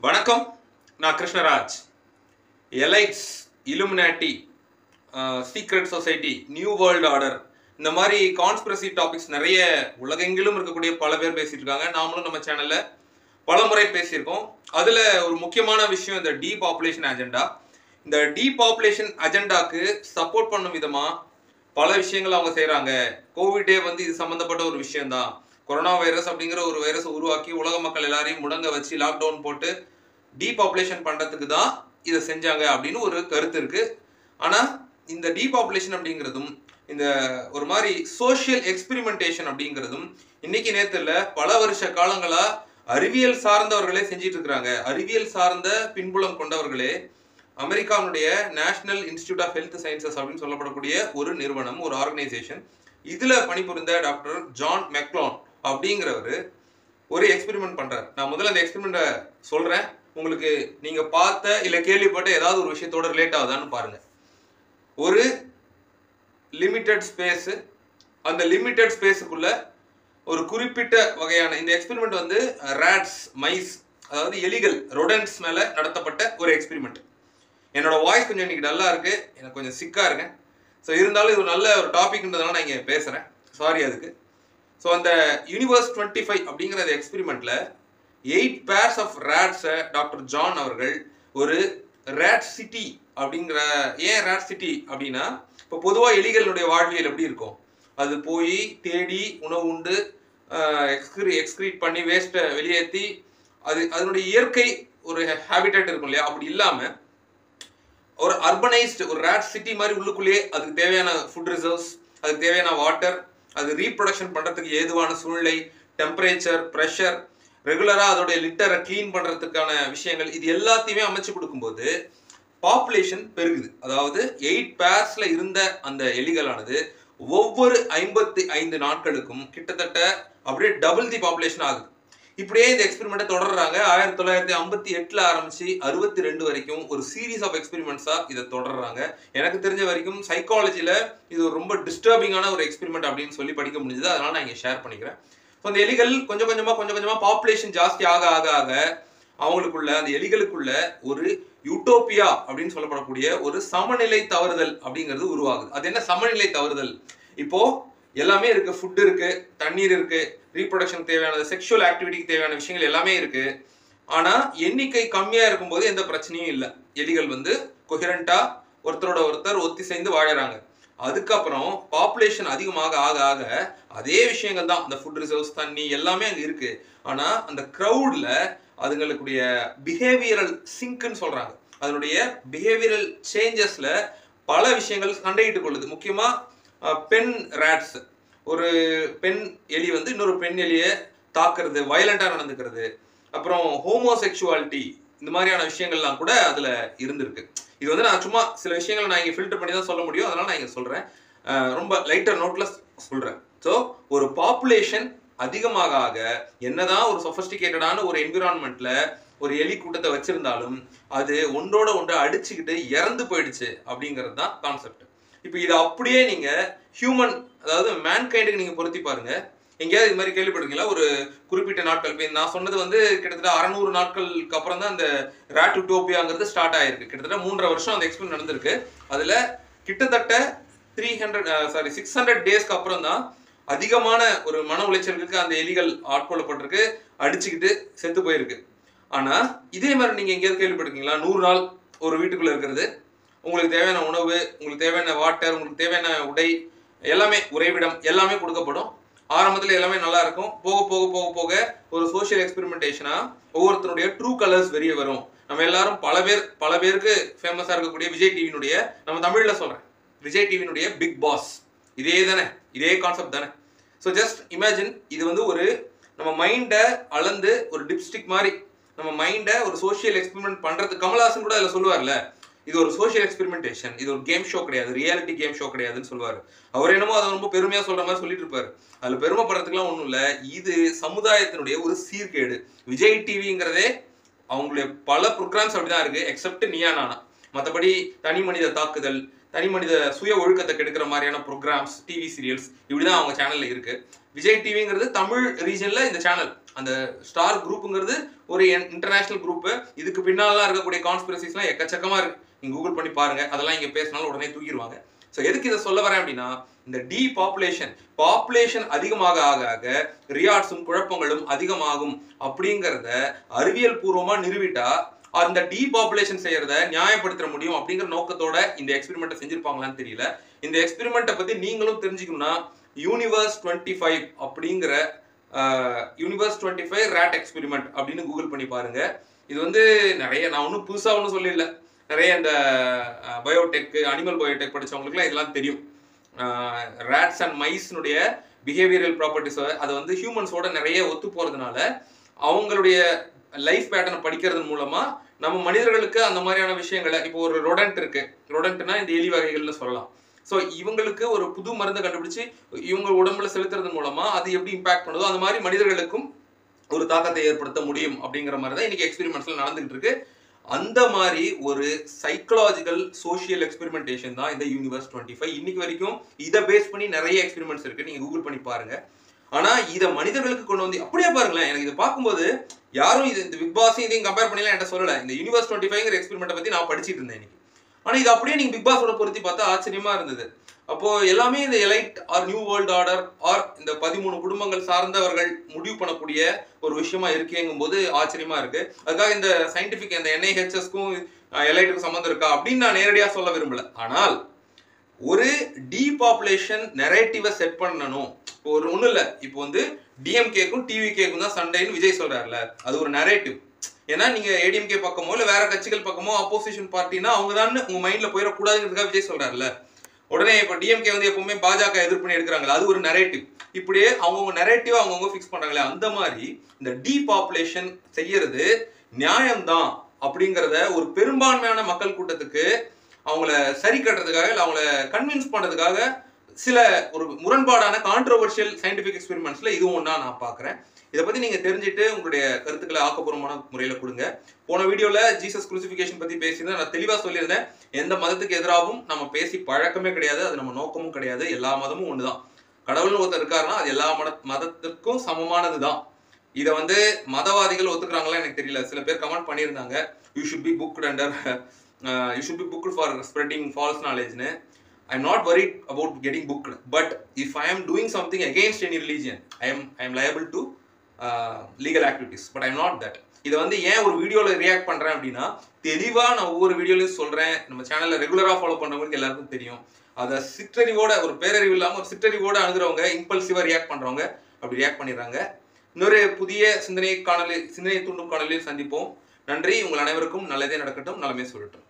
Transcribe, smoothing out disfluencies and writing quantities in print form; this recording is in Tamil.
வணக்கம். நான் Krishnaraj. Elites, Illuminati, secret society, new world order, இந்த மாதிரி கான்ஸ்பிரசி டாபிக்ஸ் நிறைய உலகெங்கிலும் இருக்கக்கூடிய பல பேர் பேசிட்டு இருக்காங்க. நாமளும் நம்ம சேனல்ல பல முறை பேசியிருக்கோம். அதுல ஒரு முக்கியமான விஷயம் இந்த டீபாப்புலேஷன் அஜெண்டா. இந்த டீபாப்புலேஷன் அஜெண்டாக்கு சப்போர்ட் பண்ணும் விதமா பல விஷயங்கள் அவங்க செய்யறாங்க. கோவிடே இது சம்பந்தப்பட்ட ஒரு விஷயம் தான். கொரோனா வைரஸ் அப்படிங்கிற ஒரு வைரஸ் உருவாக்கி உலக மக்கள் எல்லாரையும் முடங்க வச்சு லாக்டவுன் போட்டு டீபாப்புலேஷன் பண்றதுக்கு தான் இதை செஞ்சாங்க அப்படின்னு ஒரு கருத்து இருக்கு. ஆனா இந்த டீபாப்புலேஷன் அப்படிங்கிறதும் இந்த ஒரு மாதிரி சோஷியல் எக்ஸ்பெரிமெண்டேஷன் அப்படிங்கிறதும் இன்னைக்கு நேரத்துல பல வருஷ காலங்களா அறிவியல் சார்ந்தவர்களே செஞ்சிட்டு இருக்கிறாங்க. அறிவியல் சார்ந்த பின்புலம் கொண்டவர்களே அமெரிக்காவுடைய national institute of health sciences அப்படின்னு சொல்லப்படக்கூடிய ஒரு நிறுவனம், ஒரு ஆர்கனைசேஷன், இதுல பணிபுரிந்த டாக்டர் ஜான் மெக்லான் அப்படிங்கிறவர் ஒரு எக்ஸ்பெரிமெண்ட் பண்றாரு. நான் முதல்ல அந்த எக்ஸ்பெரிமெண்ட்டை சொல்றேன். உங்களுக்கு நீங்க பார்த்த இல்ல கேள்விப்பட்ட ஏதாவது ஒரு விஷயத்தோட ரிலேட் ஆகுதான்னு பாருங்க. ஒரு லிமிட்டெட் ஸ்பேஸ், அந்த லிமிட்டெட் ஸ்பேஸுக்குள்ள ஒரு குறிப்பிட்ட வகையான இந்த எக்ஸ்பெரிமெண்ட் ராட்ஸ், மைஸ், அதாவது எலிகள், ரொடன்ஸ் மேல நடத்தப்பட்ட ஒரு எக்ஸ்பெரிமெண்ட். என்னோட வாய்ஸ் கொஞ்சம் இன்னைக்கு டல்லா இருக்கு, எனக்கு கொஞ்சம் சிக்கா இருக்கேன். ஸோ இருந்தாலும் இது ஒரு நல்ல ஒரு டாபிக்ன்றதுனால நான் இங்கே பேசுறேன், சாரி அதுக்கு. ஸோ அந்த யூனிவர்ஸ் 25 அப்படிங்கிற எக்ஸ்பெரிமெண்ட்ல 8 pairs ஆஃப் ரேட்ஸை டாக்டர் ஜான் அவர்கள் ஒரு ரேட் சிட்டி அப்படிங்கிற, ஏன் ரேட் சிட்டி அப்படின்னா, இப்போ பொதுவாக எலிகளுடைய வாழ்வியல் எப்படி இருக்கும், அது போய் தேடி உணவு உண்டு எக்ஸ்கிரீட் பண்ணி வேஸ்ட்டை வெளியேற்றி அதனுடைய இயற்கை ஒரு ஹேபிட்டட் இருக்கும் இல்லையா, அப்படி இல்லாமல் ஒரு அர்பனைஸ்டு ஒரு ரேட் சிட்டி மாதிரி உள்ளுக்குள்ளேயே அதுக்கு தேவையான ஃபுட் ரிசர்வ்ஸ், அதுக்கு தேவையான வாட்டர், அது ரீப்ரொடக்ஷன் பண்ணுறதுக்கு ஏதுவான சூழ்நிலை, டெம்பரேச்சர், ப்ரெஷர், ரெகுலராக அதோடைய லிட்டரை க்ளீன் பண்ணுறதுக்கான விஷயங்கள், இது எல்லாத்தையுமே அமைச்சு கொடுக்கும்போது பாப்புலேஷன் பெருகுது. அதாவது 8 பேர்ஸ்ல இருந்த அந்த எலிகளானது ஒவ்வொரு 55 நாட்களுக்கும் கிட்டத்தட்ட அப்படியே டபுள் தி பாப்புலேஷன் ஆகுது. இப்படியே இந்த எக்ஸ்பெரிமெண்ட்டை தொடர்றாங்க. 1958ல ஆரம்பிச்சு 62 வரைக்கும் ஒரு சீரீஸ் ஆஃப் எக்ஸ்பெரிமெண்ட்ஸா இதை தொடர்றாங்க. எனக்கு தெரிஞ்ச வரைக்கும் சைக்காலஜில இது ஒரு ரொம்ப டிஸ்டர்பிங்கான ஒரு எக்ஸ்பெரிமெண்ட் அப்படின்னு சொல்லி படிக்க முடிஞ்சது. அதனால நான் இங்கே ஷேர் பண்ணிக்கிறேன். ஸோ அந்த எலிகள் கொஞ்சம் கொஞ்சமா பாப்புலேஷன் ஜாஸ்தி ஆக ஆக ஆக அவங்களுக்குள்ள, அந்த எலிகளுக்குள்ள ஒரு யூட்டோபியா அப்படின்னு சொல்லப்படக்கூடிய ஒரு சமநிலை தவறுதல் அப்படிங்கிறது உருவாகுது. அது என்ன சமநிலை தவறுதல்? இப்போ எல்லாமே இருக்கு, ஃபுட் இருக்கு, தண்ணீர் இருக்கு, ரீப்ரொடக்ஷன் தேவையான, செக்ஷுவல் ஆக்டிவிட்டிக்கு தேவையான விஷயங்கள் எல்லாமே இருக்கு. ஆனா எண்ணிக்கை கம்மியா இருக்கும்போது எந்த பிரச்சனையும் இல்லை. எலிகள் கொஹரண்டா ஒருத்தரோட ஒருத்தர் ஒத்திசைந்து வாழறாங்க. அதுக்கப்புறம் பாப்புலேஷன் அதிகமாக ஆக ஆக அதே விஷயங்கள் தான், அந்த ஃபுட் ரிசர்வ்ஸ், தண்ணி எல்லாமே அங்க இருக்கு. ஆனா அந்த கிரௌட்ல அதுங்களுடைய பிஹேவியரல் சிங்க்னு சொல்றாங்க, அதனுடைய பிஹேவியரல் சேஞ்சஸ்ல பல விஷயங்கள் சண்டையிட்டுக் கொள்ளுது. முக்கியமா பெண் ரேட்ஸ், ஒரு பெண் எலி இன்னொரு பெண் எலியை தாக்குறது, வயலண்டா நடந்துக்கிறது, அப்புறம் ஹோமோசெக்சுவாலிட்டி, இந்த மாதிரியான விஷயங்கள்லாம் கூட அதுல இருந்திருக்கு. இது நான் சும்மா சில விஷயங்களை நான் இங்கே ஃபில்டர் பண்ணி தான் சொல்ல முடியும், அதனால நான் இங்கே சொல்றேன், ரொம்ப லைட்டர் நோட்ல சொல்றேன். ஸோ ஒரு பாப்புலேஷன் அதிகமாக ஆக என்னதான் ஒரு சொஃபஸ்டிகேட்டடான ஒரு என்விரான்மெண்ட்ல ஒரு எலி கூட்டத்தை வச்சிருந்தாலும் அது ஒன்றோட ஒன்று அடிச்சுக்கிட்டு இறந்து போயிடுச்சு அப்படிங்கிறது தான் கான்செப்ட். இப்போ இதை அப்படியே நீங்க ஹியூமன், அதாவது மேன்கைண்டுக்கு நீங்க பொருத்தி பாருங்க. எங்கேயாவது இது மாதிரி கேள்விப்படுறீங்களா? ஒரு குறிப்பிட்ட நாட்கள், இப்போ நான் சொன்னது கிட்டத்தட்ட 600 நாட்களுக்கு அப்புறம் தான் அந்த ராட் யூட்டோபியாங்கிறது ஸ்டார்ட் ஆயிருக்கு. கிட்டத்தட்ட 3.5 வருஷம் அந்த எக்ஸ்பெரிமெண்ட் நடந்திருக்கு. அதுல கிட்டத்தட்ட 600 டேஸ்க்கு அப்புறம் தான் அதிகமான ஒரு மன உளைச்சலுக்கு அந்த எலிகள் ஆட்கொள்ளப்பட்டிருக்கு, அடிச்சுக்கிட்டு செத்து போயிருக்கு. ஆனா இதே மாதிரி நீங்க எங்கேயாவது கேள்விப்பட்டிருக்கீங்களா? 100 நாள் ஒரு வீட்டுக்குள்ள இருக்கிறது, உங்களுக்கு தேவையான உணவு, உங்களுக்கு தேவையான வாட்டர், உங்களுக்கு தேவையான உடை, எல்லாமே, உறைவிடம் எல்லாமே கொடுக்கப்படும். ஆரம்பத்தில் எல்லாமே நல்லா இருக்கும். போக போக போக போக ஒரு சோஷியல் எக்ஸ்பெரிமெண்டேஷனா ஒவ்வொருத்தருடைய ட்ரூ கலர்ஸ் வெளியே வரும். நம்ம எல்லாரும் பல பேருக்கு ஃபேமஸா இருக்கக்கூடிய விஜய் டிவியினுடைய, நம்ம தமிழ்ல சொல்றேன், விஜய் டிவியினுடைய பிக் பாஸ், இதே தானே, இதே கான்செப்ட் தானே. ஸோ ஜஸ்ட் இமேஜின், இது ஒரு நம்ம மைண்டை அளந்து ஒரு டிப்ஸ்டிக் மாதிரி நம்ம மைண்டை ஒரு சோஷியல் எக்ஸ்பெரிமெண்ட் பண்றது. கமல்ஹாசன் கூட அதில் சொல்லுவார்ல, இது ஒரு சோஷியல் எக்ஸ்பெரிமெண்டேஷன், இது ஒரு கேம் ஷோ கிடையாது, ரியாலிட்டி கேம் ஷோ கிடையாதுன்னு சொல்லுவார். அவர் என்னமோ அதை ரொம்ப பெருமையா சொல்ற மாதிரி சொல்லிட்டு இருப்பாரு. அதுல பெருமைப்படுறதுக்குலாம் ஒன்றும் இல்லை. இது சமுதாயத்தினுடைய ஒரு சீர்கேடு. விஜய் டிவிங்கிறதே அவங்களுடைய பல ப்ரோக்ராம்ஸ் அப்படிதான் இருக்கு, எக்ஸப்ட் நீயா நானா. மற்றபடி தனி மனித தாக்குதல், தனி மனித சுய ஒழுக்கத்தை கெடுக்கிற மாதிரியான ப்ரோக்ராம்ஸ், டிவி சீரியல்ஸ், இப்படிதான் அவங்க சேனல்ல இருக்கு. விஜய் டிவிங்கிறது தமிழ் ரீஜன்ல இந்த சேனல், அந்த ஸ்டார் குரூப்புங்கிறது ஒரு இன்டர்நேஷனல் குரூப். இதுக்கு பின்னாலாம் இருக்கக்கூடிய கான்ஸ்பிரசிஸ்லாம் எக்கச்சக்கமா இருக்கு. நீங்க கூகுள் பண்ணி பாருங்க. அதெல்லாம் இங்க பேசினாலும் உடனே தூக்கிடுவாங்க. ஸோ எதுக்கு இதை சொல்ல வரேன் அப்படின்னா, இந்த பாப்புலேஷன் அதிகமாக ஆக ரியாட்ஸும் குழப்பங்களும் அதிகமாகும் அப்படிங்கிறத அறிவியல் பூர்வமா நிறுவிட்டா அந்த டீபாப்புலேஷன் செய்யறத நியாயப்படுத்த முடியும் அப்படிங்கிற நோக்கத்தோட இந்த எக்ஸ்பெரிமெண்ட்டை செஞ்சிருப்பாங்களான்னு தெரியல. இந்த எக்ஸ்பெரிமெண்ட்டை பத்தி நீங்களும் தெரிஞ்சுக்கணும்னா யூனிவர்ஸ் 25 அப்படிங்கிற யூனிவர்ஸ் 25 ரேட் எக்ஸ்பெரிமெண்ட் அப்படின்னு கூகுள் பண்ணி பாருங்க. இது வந்து நிறைய, நான் ஒன்றும் புதுசாக ஒன்றும் சொல்லல, நிறைய இந்த பயோடெக், அனிமல் பயோடெக் படித்தவங்களுக்குலாம் இதெல்லாம் தெரியும். ரேட்ஸ் அண்ட் மைஸ்னுடைய பிஹேவியரல் ப்ராப்பர்ட்டிஸ் அதை வந்து ஹியூமன்ஸோட நிறைய ஒத்து போகிறதுனால அவங்களுடைய லைஃப் பேட்டர்னை படிக்கிறது மூலமா நம்ம மனிதர்களுக்கு அந்த மாதிரியான விஷயங்களை, இப்போ ஒரு ரொடன்ட் இருக்கு, ரொடன்ட்னா இந்த எலி வகைகள்னு சொல்லலாம். ஸோ இவங்களுக்கு ஒரு புது மருந்தை கண்டுபிடிச்சு இவங்க உடம்புல செலுத்துறது மூலமா அது எப்படி இம்பாக்ட் பண்ணுதோ அந்த மாதிரி மனிதர்களுக்கும் ஒரு தாக்கத்தை ஏற்படுத்த முடியும் அப்படிங்கிற மாதிரி தான் இன்னைக்கு எக்ஸ்பெரிமெண்ட்ஸ்ல நடந்துகிட்டு இருக்கு. அந்த மாதிரி ஒரு சைக்கலாஜிக்கல் சோஷியல் எக்ஸ்பெரிமெண்டேஷன் தான் இந்த யூனிவர்ஸ் 25. இன்னைக்கு வரைக்கும் இதை பேஸ் பண்ணி நிறைய எக்ஸ்பெரிமெண்ட்ஸ் இருக்கு, நீங்க கூகுள் பண்ணி பாருங்க. ஆனா இதை மனிதர்களுக்கு கொண்டு வந்து அப்படியே பாருங்களேன். எனக்கு இதை பார்க்கும்போது யாரும் இந்த பிக் பாஸையும் இதையும் கம்பேர் பண்ணிலாம் என்கிட்ட சொல்லல. இந்த யூனிவர்ஸ் 25 எக்ஸ்பெரிமெண்ட்டை பத்தி நான் படிச்சுட்டு இருந்தேன் இன்னைக்கு. ஆனா இது அப்படியே நீங்க பிக் பாஸோட பொருத்தி பார்த்தா ஆச்சரியமா இருந்தது. அப்போ எல்லாமே இந்த elite or new world order or இந்த 13 குடும்பங்கள் சார்ந்தவர்கள் முடிவு பண்ணக்கூடிய ஒரு விஷயமா இருக்கேங்கும் போது ஆச்சரியமா இருக்கு. அதுக்காக இந்த சயின்டிபிக் இந்த NIHSக்கும் எலைட்டுக்கும் சம்மந்தம் இருக்கா அப்படின்னு நான் நேரடியா சொல்ல விரும்பல. ஆனால் ஒரு டீபாப்புலேஷன் நெரேட்டிவை செட் பண்ணணும். ஒரு ஒன்றும் இல்லை, இப்போ வந்து டிஎம்கேக்கும் டிவிகேக்கும் தான் சண்டைன்னு விஜய் சொல்றாருல, அது ஒரு நெரேட்டிவ். ஏன்னா நீங்க ஏடிஎம்கே பக்கமோ இல்லை வேற கட்சிகள் பக்கமோ அப்போசிஷன் பார்ட்டினா அவங்க தான் உங்க மைண்ட்ல போயிடக்கூடாதுங்கிறதுக்காக விஜய் சொல்றாருல. உடனே இப்போ டிஎம்கே வந்து எப்பவுமே பாஜக எதிர்ப்பு பண்ணி எடுக்கிறாங்களா, அது ஒரு நெரேட்டிவ். இப்படியே அவங்கவுங்க நெரேட்டிவ் அவங்கவுங்க ஃபிக்ஸ் பண்றாங்களே, அந்த மாதிரி இந்த டீபாப்புலேஷன் செய்யறது நியாயம்தான் அப்படிங்கிறத ஒரு பெரும்பான்மையான மக்கள் கூட்டத்துக்கு அவங்கள சரி கட்டுறதுக்காக இல்லை அவங்கள கன்வின்ஸ் பண்றதுக்காக சில ஒரு முரண்பாடான கான்ட்ரோவர்ஷியல் சயின்டிபிக் எக்ஸ்பெரிமெண்ட்ஸ்ல இதுவும் ஒன்றா நான் பார்க்குறேன். இதை பற்றி நீங்கள் தெரிஞ்சுட்டு உங்களுடைய கருத்துக்களை ஆக்கப்பூர்வமான முறையில் கொடுங்க. போன வீடியோவில் ஜீசஸ் குரூசிஃபிகேஷன் பற்றி பேசியிருந்தேன். நான் தெளிவாக சொல்லியிருந்தேன், எந்த மதத்துக்கு எதிராகவும் நம்ம பேசி பழக்கமே கிடையாது, அது நம்ம நோக்கமும் கிடையாது. எல்லா மதமும் ஒன்று தான். கடவுள்னு ஒருத்தர் இருக்காருன்னா அது எல்லா மதத்திற்கும் சமமானது தான். இதை வந்து மதவாதிகள் ஒத்துக்கிறாங்களா எனக்கு தெரியல. சில பேர் கமெண்ட் பண்ணியிருந்தாங்க, you should be booked under you should be booked for spreading false knowledge. I'm not worried about getting booked, but if I am doing something against any religion, I am liable to legal activities, but I'm not that. இதை வந்து ஏன் ஒரு வீடியோவில் ரியாக்ட் பண்ணுறேன் அப்படின்னா, தெளிவாக நான் ஒவ்வொரு வீடியோலையும் சொல்கிறேன். நம்ம சேனலில் ரெகுலராக ஃபாலோ பண்ணுறவங்களுக்கு எல்லாருக்கும் தெரியும். அதை சிற்றறிவோட, ஒரு பேரறிவு இல்லாமல் ஒரு சிற்றறிவோடு அணுகிறவங்க, இம்பல்சிவாக ரியாக்ட் பண்ணுறவங்க அப்படி ரியாக்ட் பண்ணிடுறாங்க. இன்னொரு புதிய சிந்தனை தூண்டும் காணொலியில் சந்திப்போம். நன்றி. உங்கள் அனைவருக்கும் நல்லதே நடக்கட்டும், நலமே சொல்லட்டும்.